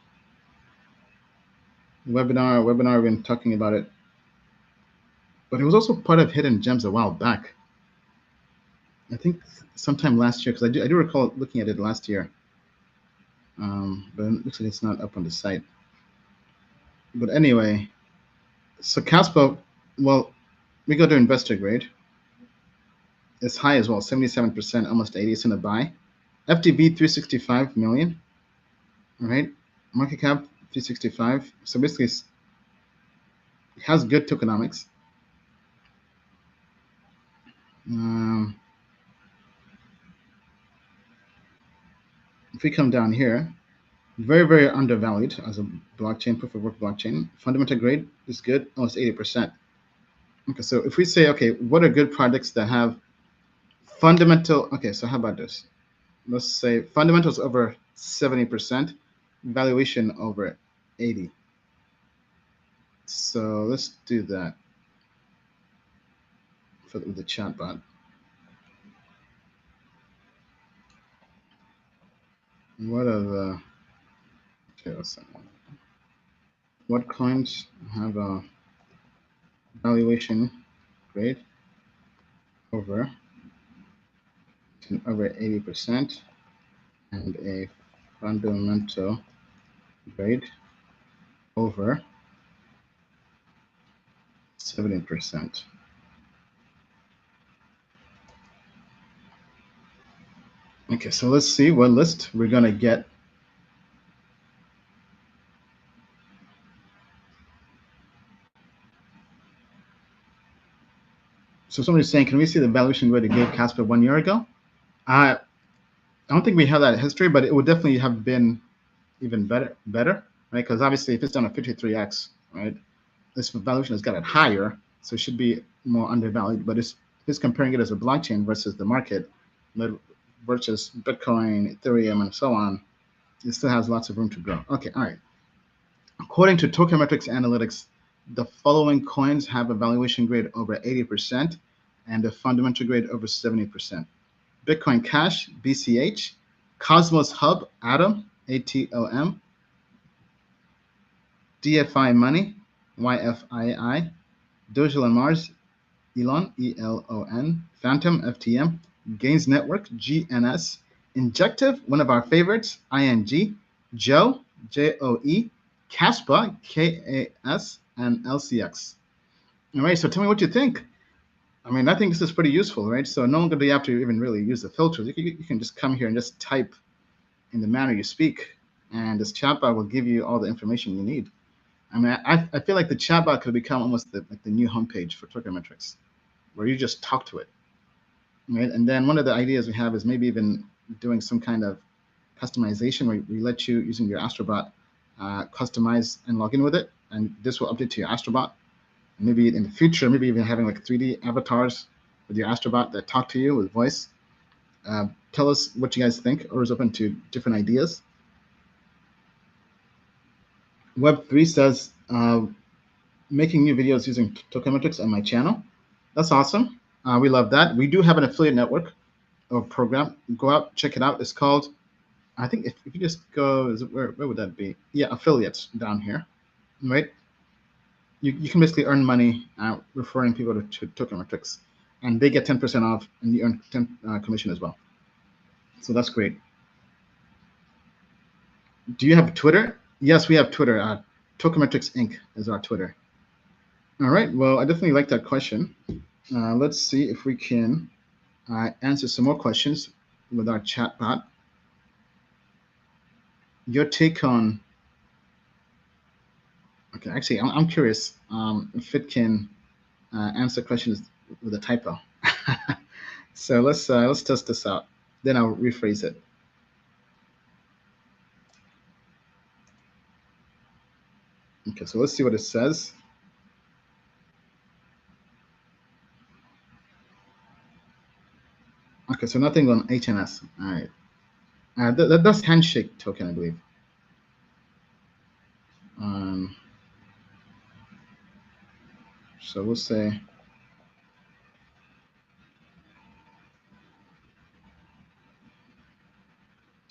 Webinar, we've been talking about it. But it was also part of hidden gems a while back. I think sometime last year, because I do recall looking at it last year. But it looks like it's not up on the site. But anyway, so Caspa, well, we go to investor grade. It's high as well, 77%, almost 80. It's in a buy. FTB 365 million. All right, market cap 365. So basically, it has good tokenomics. If we come down here, very, very undervalued as a blockchain, proof of work blockchain. Fundamental grade is good, almost 80%. Okay, so if we say, okay, what are good projects that have fundamental? Okay, so how about this? Let's say fundamentals over 70%, valuation over 80. So let's do that with the chatbot. What are the what coins have a valuation grade over 80% and a fundamental grade over 70%? Okay, so let's see what list we're gonna get. So somebody's saying, can we see the valuation grade it gave Casper 1 year ago? I don't think we have that history, but it would definitely have been even better, right? Because obviously, if it's done a 53x, right, this valuation has got it higher, so it should be more undervalued. But it's comparing it as a blockchain versus the market, versus Bitcoin, Ethereum, and so on. It still has lots of room to grow. Okay, all right. According to Tokenmetrics Analytics, the following coins have a valuation grade over 80% and a fundamental grade over 70%. Bitcoin Cash, BCH, Cosmos Hub, Atom, ATOM, DFI Money, YFII, Dogecoin Mars, Elon, ELON, Phantom, FTM, Gains Network, GNS, Injective, one of our favorites, ING, Joe, JOE, Caspa, KAS, and LCX. All right, so tell me what you think. I mean, I think this is pretty useful, right? So no longer do you have to even really use the filters. You can just come here and just type in the manner you speak, and this chatbot will give you all the information you need. I mean, I feel like the chatbot could become almost like the new homepage for Tokenmetrics, where you just talk to it, right? And then one of the ideas we have is maybe even doing some kind of customization where we let you, using your Astrobot, customize and log in with it, and this will update to your Astrobot. Maybe in the future, maybe even having like 3D avatars with your Astrobot that talk to you with voice. Tell us what you guys think, or is open to different ideas. Web3 says, making new videos using Tokenmetrics on my channel. That's awesome. We love that. We do have an affiliate network or program. Go out, check it out. It's called, I think if you just go, where would that be? Yeah, affiliates down here, right? You can basically earn money referring people to Tokenmetrics, and they get 10% off, and you earn 10 commission as well. So that's great. Do you have Twitter? Yes, we have Twitter. Tokenmetrics Inc. is our Twitter. All right. Well, I definitely like that question. Let's see if we can answer some more questions with our chatbot. Your take on... Okay, actually, I'm curious if it can answer questions with a typo. So let's test this out. Then I'll rephrase it. Okay, so let's see what it says. Okay, so nothing on HNS. All right. That's handshake token, I believe. So we'll say,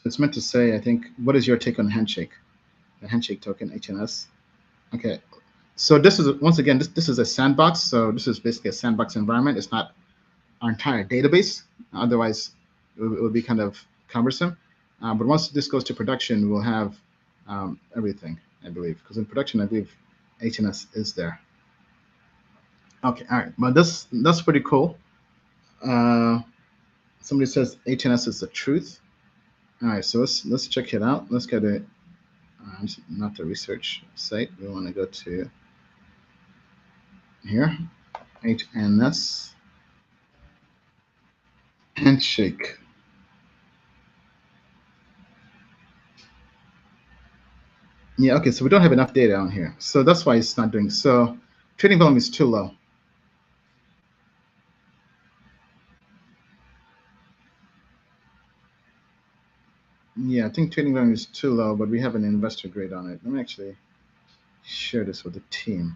it's meant to say, I think, what is your take on handshake? The handshake token, HNS. Okay, so this is, once again, this is a sandbox. So this is basically a sandbox environment. It's not our entire database. Otherwise, it would be kind of cumbersome. But once this goes to production, we'll have everything, I believe. Because in production, I believe HNS is there. Okay, all right. But that's pretty cool. Somebody says HNS is the truth. All right, so let's check it out. Let's go to not the research site. We want to go to here, HNS handshake. Yeah, okay, so we don't have enough data on here, so that's why it's not doing. So trading volume is too low. Yeah, I think trading volume is too low, but we have an investor grade on it. Let me actually share this with the team.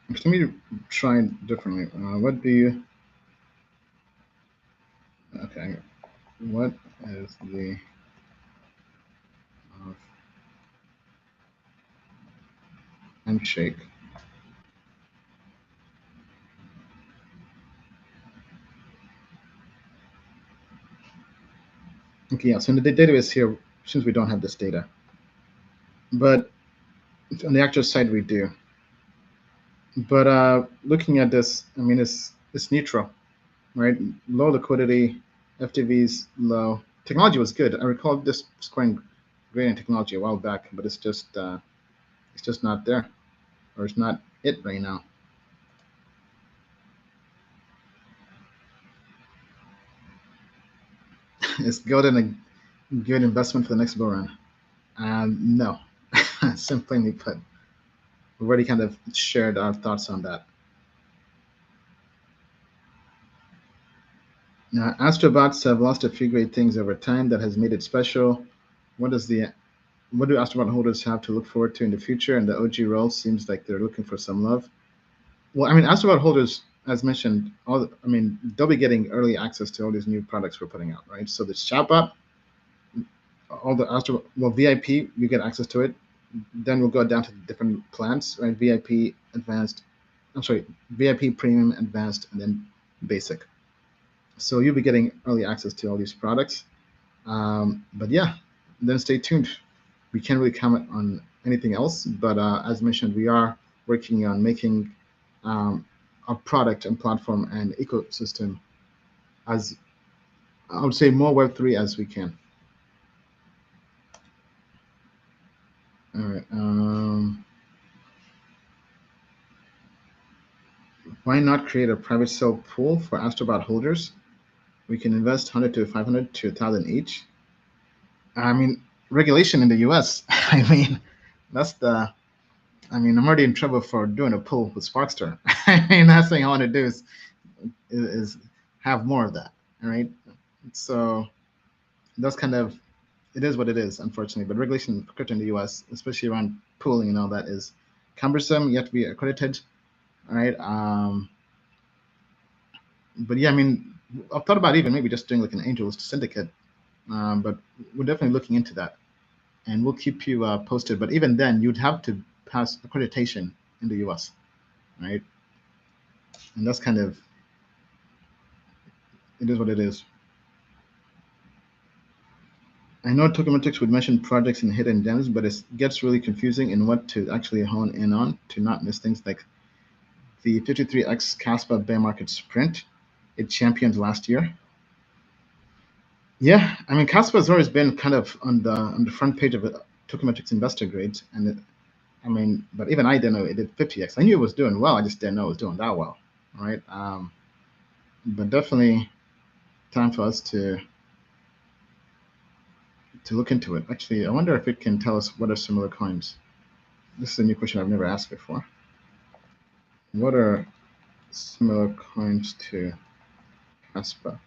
Let me try it differently. What do you... Okay, what is the handshake? Okay, yeah, so in the database here, since we don't have this data, but on the actual site we do. But looking at this, I mean, it's neutral, right? Low liquidity, FTV's low. Technology was good. I recall this scoring great in technology a while back, but it's just not there, or it's not it right now. It's golden. good investment for the next bull run? No, simply put. We've already kind of shared our thoughts on that. Now, astrobots have lost a few great things over time that has made it special. What does the what do astrobot holders have to look forward to in the future? And the OG role seems like they're looking for some love. Well, I mean, astrobot holders, as mentioned, I mean, they'll be getting early access to all these new products we're putting out, right? So this chatbot, all the VIP, you get access to it. Then we'll go down to the different plans, right? VIP, advanced, I'm sorry, VIP, premium, advanced, and then basic. So you'll be getting early access to all these products. But yeah, then stay tuned. We can't really comment on anything else, but as mentioned, we are working on making our product and platform and ecosystem as I would say more Web3 as we can. All right. Why not create a private sale pool for Astrobot holders? We can invest 100 to 500 to 1,000 each. I mean, regulation in the US. I mean, that's the. I mean, I'm already in trouble for doing a pool with Sparkster. I mean, that's thing I want to do is have more of that. All right. So that's kind of it is what it is, unfortunately. But regulation for crypto in the US, especially around pooling and all that, is cumbersome. You have to be accredited. All right. But yeah, I mean, I've thought about even maybe just doing like an angels syndicate, but we're definitely looking into that, and we'll keep you posted. But even then, you'd have to pass accreditation in the U.S., right? And that's kind of it is what it is. I know tokenomics would mention projects and hidden gems, but it gets really confusing in what to actually hone in on to not miss things like the 53x Caspa bear market sprint it championed last year. Yeah, I mean, Caspa has always been kind of on the front page of Tokenomics investor grades, and I mean, but even I didn't know it did 50x. I knew it was doing well, I just didn't know it was doing that well, right? But definitely time for us to look into it. Actually, I wonder if it can tell us what are similar coins. This is a new question I've never asked before. What are similar coins to Caspa?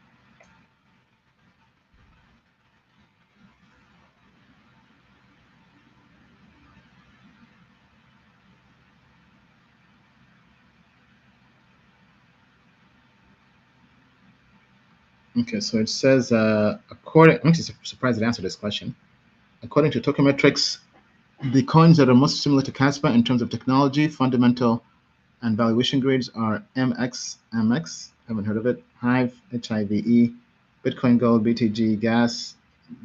Okay, so it says, according, I'm actually surprised it answered this question. According to Tokemetrics, the coins that are most similar to Caspa in terms of technology, fundamental, and valuation grades are MX, haven't heard of it, Hive, HIVE, Bitcoin Gold, BTG, Gas,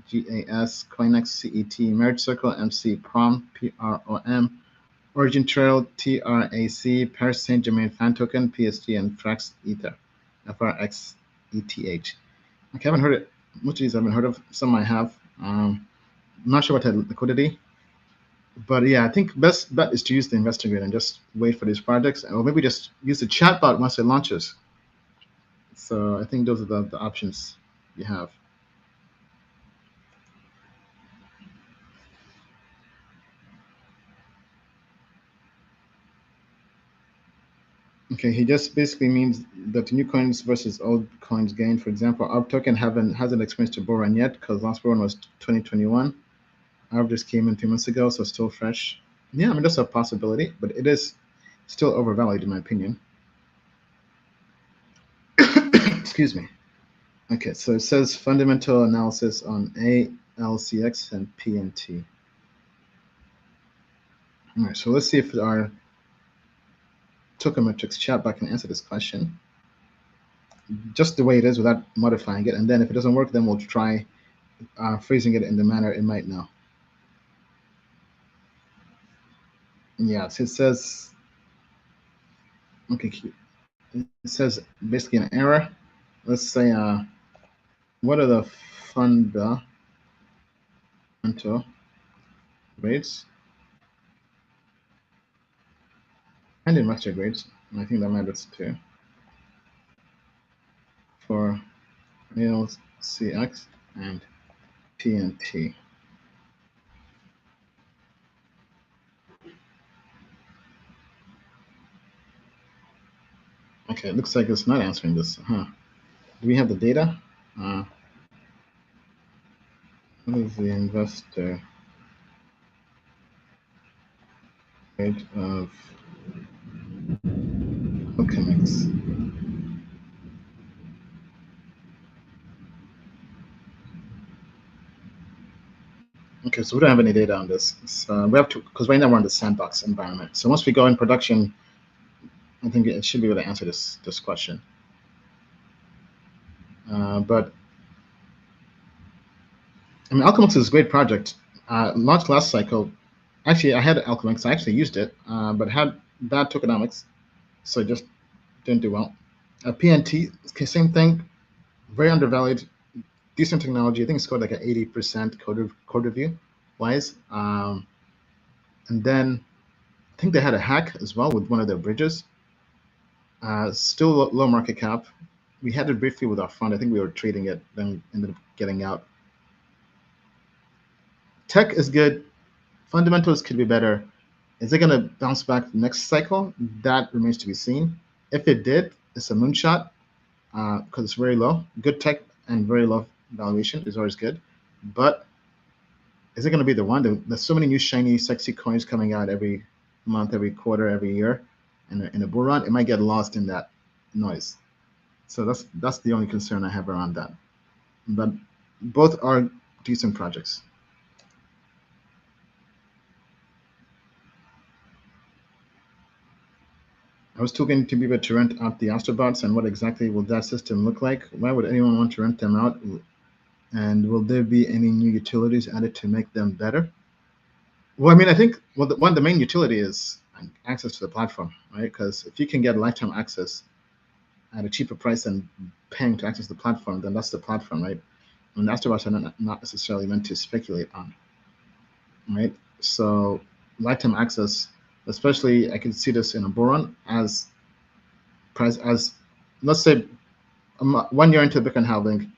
GAS, CoinX, CET, Merge Circle, MC, PROM, PROM, Origin Trail, TRAC, Paris Saint Germain Fan Token, PSG, and Frax Ether, FRX ETH. Okay, I haven't heard it. Most of these I haven't heard of. Some I have. I'm not sure what the liquidity, but yeah, I think best bet is to use the investor grid and just wait for these projects, or maybe just use the chatbot once it launches. So I think those are the options you have. Okay, he just basically means that new coins versus old coins gain. For example, our token hasn't experienced a bull run yet because last bull run was 2021. Our just came in 2 months ago, so it's still fresh. Yeah, I mean that's a possibility, but it is still overvalued in my opinion. Excuse me. Okay, so it says fundamental analysis on ALCX and PNT. All right, so let's see if our tokenomics chatbot can answer this question just the way it is without modifying it. And then if it doesn't work, then we'll try phrasing it in the manner it might know. Yeah, so it says, okay, it says basically an error. Let's say, what are the fundamental grades and investor grades? And I think that matters too for ALCX and PNT. Okay, it looks like it's not answering this. Huh. Do we have the data? What is the investor rate of tokenomics? Okay, so we don't have any data on this. So we have to, because right now we're in the sandbox environment. So once we go in production, I think it should be able to answer this question. But I mean, Alchemix is a great project. Launched last cycle. Actually, I had Alchemix. I actually used it, but it had bad tokenomics, so it just didn't do well. PNT, same thing. Very undervalued. Decent technology. I think it scored like an 80% code review wise. And then I think they had a hack as well with one of their bridges. Still low market cap. We had it briefly with our fund. I think we were trading it, then ended up getting out. Tech is good. Fundamentals could be better. Is it going to bounce back next cycle? That remains to be seen. If it did, it's a moonshot because it's very low. Good tech and very low valuation is always good. But is it going to be the one? There's so many new shiny, sexy coins coming out every month, every quarter, every year. And in a bull run, it might get lost in that noise. So that's the only concern I have around that. But both are decent projects. I was talking to people to rent out the Astrobots, and what exactly will that system look like? Why would anyone want to rent them out? And will there be any new utilities added to make them better? Well, I mean, I think the main utility is access to the platform, right? Because if you can get lifetime access at a cheaper price than paying to access the platform, then that's the platform, right? And Astrobots are not necessarily meant to speculate on, right? So lifetime access, especially I can see this in a bull run as price as let's say 1 year into Bitcoin halving,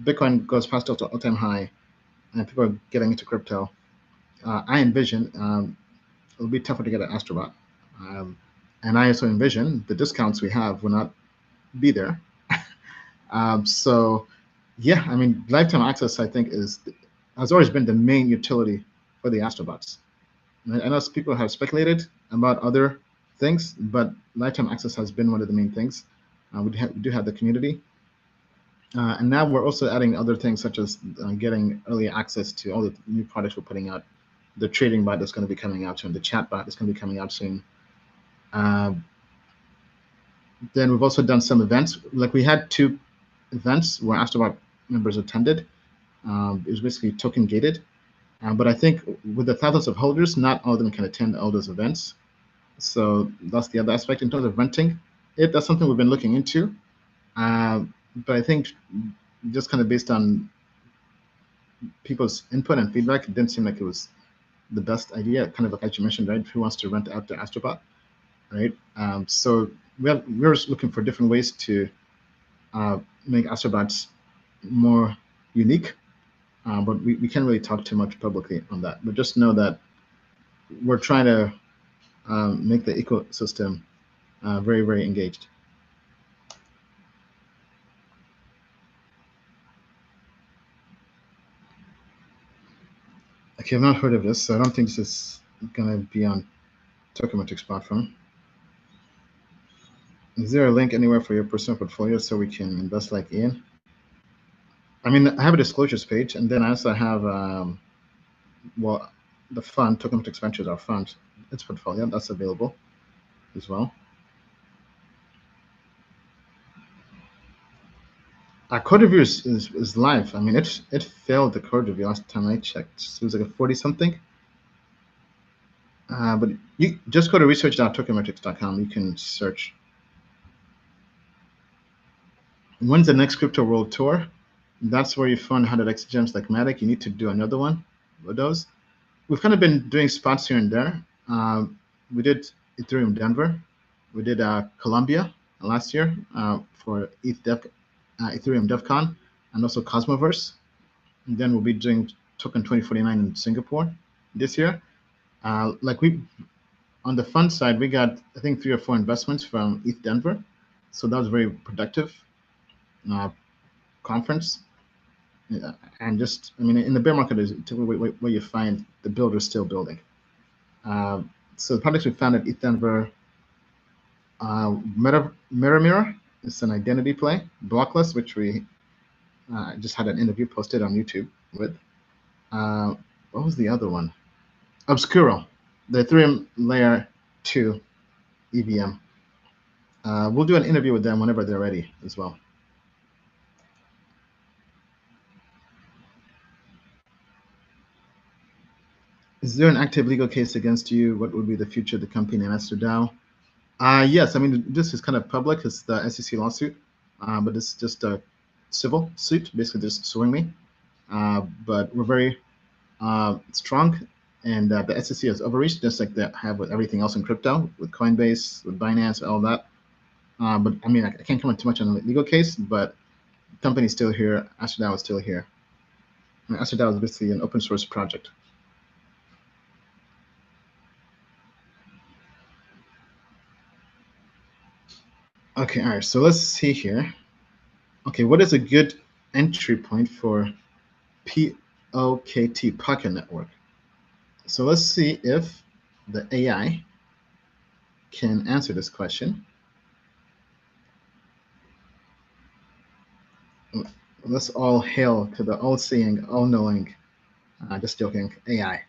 Bitcoin goes past all-time high, and people are getting into crypto. I envision it'll be tougher to get an Astrobot, and I also envision the discounts we have will not be there. So, yeah, I mean, lifetime access I think has always been the main utility for the Astrobots. I know people have speculated about other things, but lifetime access has been one of the main things. We do have the community. And now we're also adding other things such as getting early access to all the new products we're putting out. The trading bot that's going to be coming out soon. The chat bot is going to be coming out soon. Then we've also done some events. Like we had 2 events where Astrobot members attended. It was basically token gated. But I think with the thousands of holders, not all of them can attend all those events. So that's the other aspect. In terms of renting, that's something we've been looking into. But I think just kind of based on people's input and feedback, it didn't seem like it was the best idea. Kind of like you mentioned, right? Who wants to rent out the Astrobot, right? So we're looking for different ways to make Astrobots more unique, but we can't really talk too much publicly on that. But just know that we're trying to make the ecosystem very, very engaged. Okay, I've not heard of this, so I don't think this is going to be on Tokenomics platform. Is there a link anywhere for your personal portfolio so we can invest like Ian? I mean, I have a disclosures page, and then I also have, well, the fund, Tokenomics Ventures, our fund, its portfolio, that's available as well. Our code review is live. I mean, it failed the code review last time I checked. It was like a 40 something. But you just go to research.tokenmetrics.com. You can search. When's the next Crypto World Tour? That's where you fund 100x gems like Matic. You need to do another one with those. We've kind of been doing spots here and there. We did Ethereum Denver. We did Colombia last year for Ethereum DevCon, and also Cosmoverse. And then we'll be doing token 2049 in Singapore this year. Like we on the fund side, we got I think 3 or 4 investments from ETH Denver, so that was very productive uh, conference. Yeah, and just I mean, in the bear market is typically where you find the builders still building. So the projects we found at ETH Denver, Mirror is an identity play. Blockless, which we just had an interview posted on YouTube with. Uh, what was the other one? Obscuro, the Ethereum Layer 2 EVM. We'll do an interview with them whenever they're ready as well. Is there an active legal case against you? What would be the future of the company and Master DAO? Yes, I mean, this is kind of public. It's the SEC lawsuit, but it's just a civil suit, basically just suing me. But we're very strong, and the SEC has overreached, just like they have with everything else in crypto, with Coinbase, with Binance, all that. But I mean, I can't comment too much on the legal case, but the company's still here. AstraDAO is still here. And AstraDAO is basically an open source project. Okay, all right, so let's see here. Okay, what is a good entry point for POKT, Pocket Network? So let's see if the AI can answer this question. Let's all hail to the all-seeing, all-knowing, just joking, AI.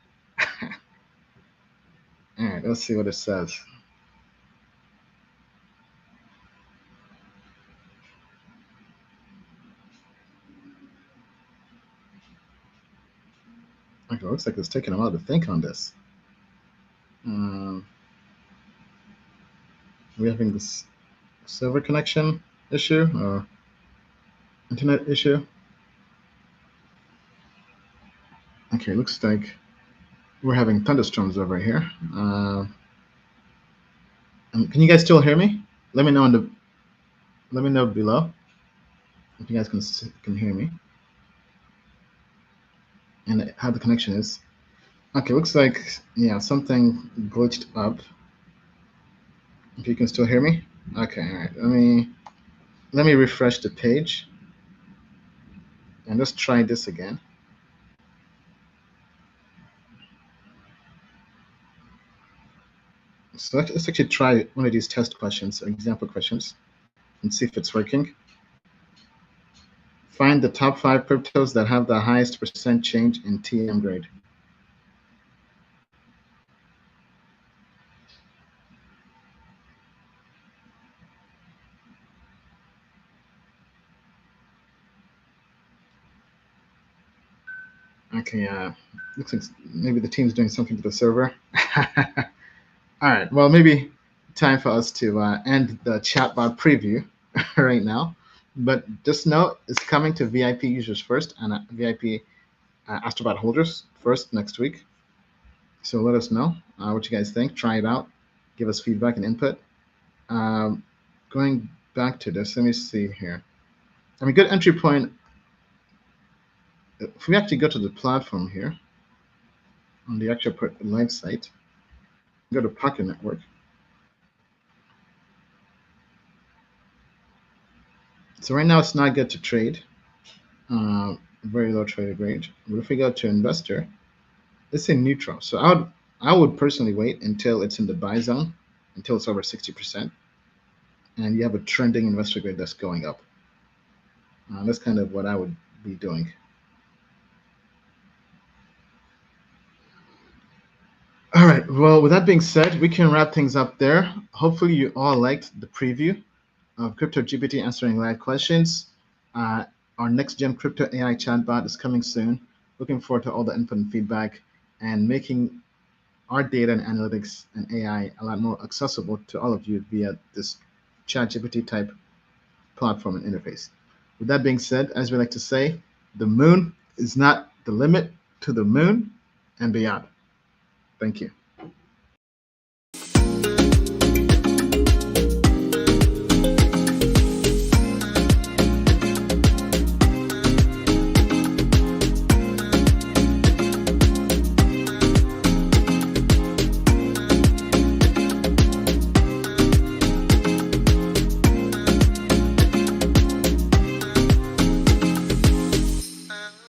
All right, let's see what it says. Okay, looks like it's taking a while to think on this. Are we having this server connection issue or internet issue? Okay, looks like we're having thunderstorms over here. Can you guys still hear me? Let me know let me know below if you guys can hear me and how the connection is. Okay, looks like yeah, something glitched up. If you can still hear me. Okay, all right. Let me refresh the page and let's try this again. So let's actually try one of these test questions, example questions, and see if it's working. Find the top 5 cryptos that have the highest percent change in TM grade. Okay, looks like maybe the team's doing something to the server. All right, well, maybe time for us to end the chatbot preview right now. But just know it's coming to VIP users first and VIP Astrobot holders first next week. So let us know what you guys think. Try it out. Give us feedback and input. Going back to this, let me see here. I mean, good entry point. If we actually go to the platform here, on the actual live site, go to Pocket Network. So right now it's not good to trade, very low traded range. But if we go to investor, it's in neutral. So I would personally wait until it's in the buy zone, until it's over 60%, and you have a trending investor grade that's going up. That's kind of what I would be doing. All right. Well, with that being said, we can wrap things up there. Hopefully, you all liked the preview of Crypto GPT answering live questions. Our next gen crypto AI chatbot is coming soon. Looking forward to all the input and feedback and making our data and analytics and AI a lot more accessible to all of you via this ChatGPT type platform and interface. With that being said, as we like to say, the moon is not the limit to the moon and beyond. Thank you.